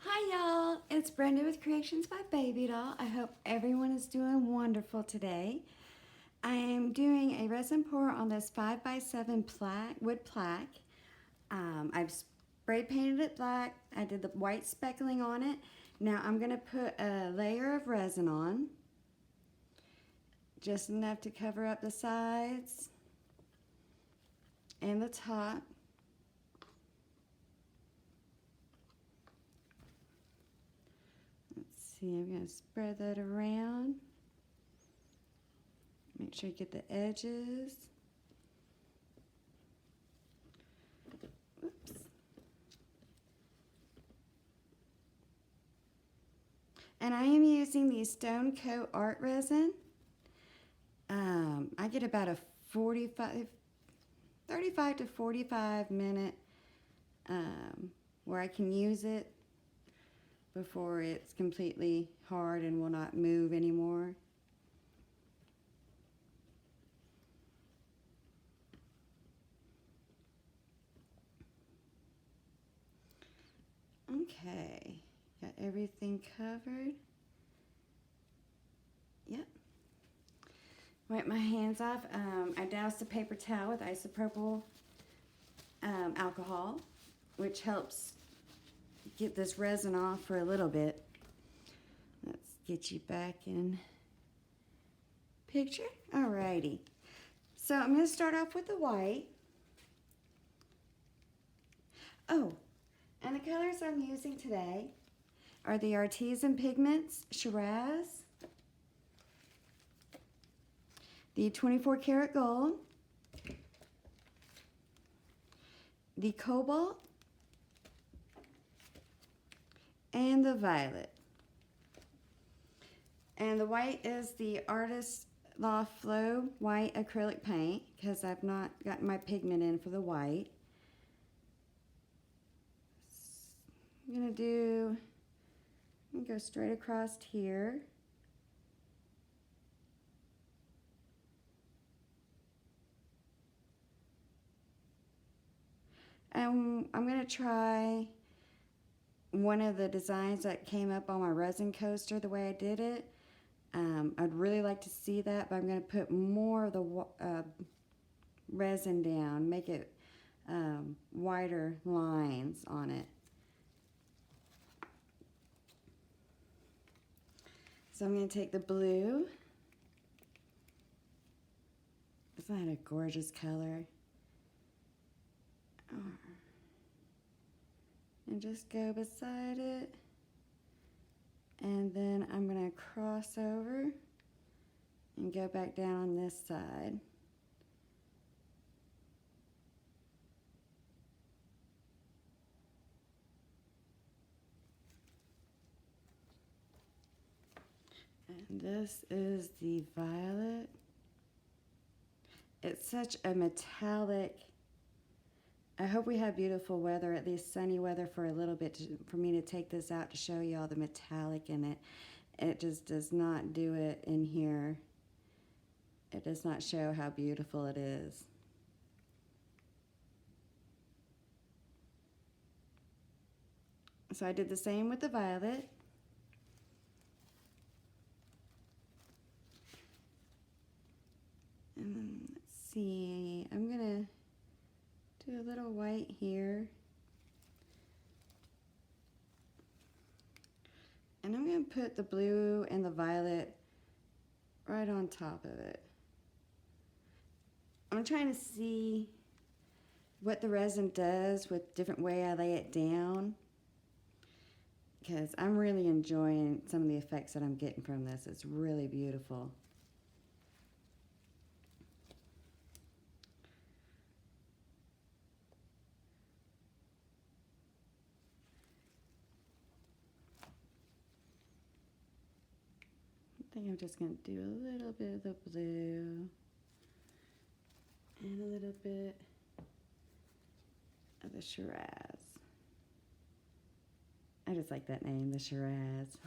Hi y'all, it's Brenda with Creations by Babydoll. I hope everyone is doing wonderful today. I am doing a resin pour on this 5x7 wood plaque. I've spray painted it black. I did the white speckling on it. Now I'm going to put a layer of resin on, just enough to cover up the sides and the top. See, I'm going to spread that around. Make sure you get the edges. Oops. And I am using the Stone Coat Art Resin. I get about a 35 to 45 minute where I can use it before it's completely hard and will not move anymore. Okay, got everything covered. Yep. Wipe my hands off. I doused a paper towel with isopropyl alcohol, which helps get this resin off for a little bit. Let's get you back in picture. Alrighty. So I'm going to start off with the white. Oh, and the colors I'm using today are the Artisan Pigments Shiraz, the 24 karat gold, the Cobalt, and the violet. And the white is the Artist Loft Flow white acrylic paint because I've not gotten my pigment in for the white. I'm gonna go straight across here. And I'm gonna try one of the designs that came up on my resin coaster the way I did it. I'd really like to see that, but I'm going to put more of the resin down, make it wider lines on it. So I'm going to take the blue. Isn't that a gorgeous color? And just go beside it. And then I'm going to cross over and go back down on this side. And this is the violet. It's such a metallic. I hope we have beautiful weather, at least sunny weather for a little bit, for me to take this out to show you all the metallic in it. It just does not do it in here. It does not show how beautiful it is. So I did the same with the violet. And let's see, I'm gonna do a little white here. And I'm going to put the blue and the violet right on top of it. I'm trying to see what the resin does with different way I lay it down, because I'm really enjoying some of the effects that I'm getting from this. It's really beautiful. I think I'm just going to do a little bit of the blue and a little bit of the Shiraz. I just like that name, the Shiraz.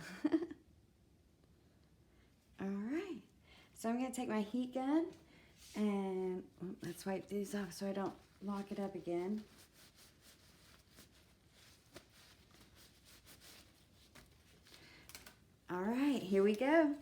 Alright, so I'm going to take my heat gun and let's wipe these off so I don't lock it up again. here we go.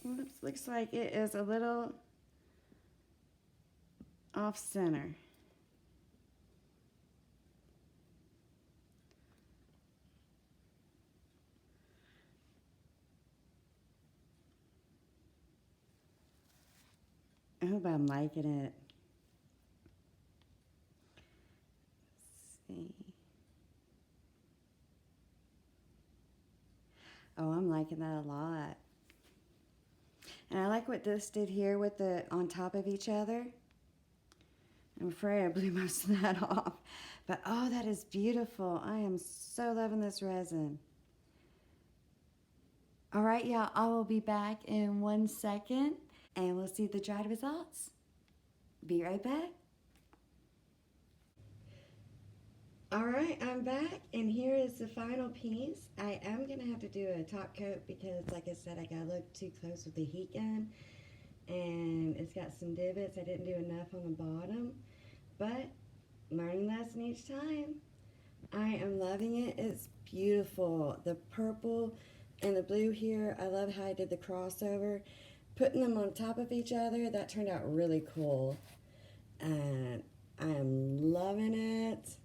Oops, looks like it is a little off center. I hope I'm liking it. Let's see. Oh, I'm liking that a lot. And I like what this did here with the on top of each other. I'm afraid I blew most of that off. But oh, that is beautiful. I am so loving this resin. All right, y'all, I will be back in 1 second and we'll see the dried results. Be right back. All right, I'm back, and here is the final piece. I am gonna have to do a top coat because, like I said, I got a little too close with the heat gun, and it's got some divots. I didn't do enough on the bottom, but learning lesson each time. I am loving it. It's beautiful. The purple and the blue here, I love how I did the crossover. Putting them on top of each other, that turned out really cool. And I am loving it.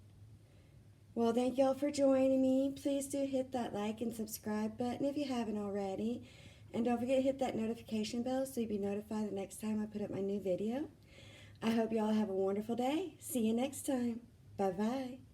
Well, thank y'all for joining me. Please do hit that like and subscribe button if you haven't already. And don't forget to hit that notification bell so you'll be notified the next time I put up my new video. I hope y'all have a wonderful day. See you next time. Bye-bye.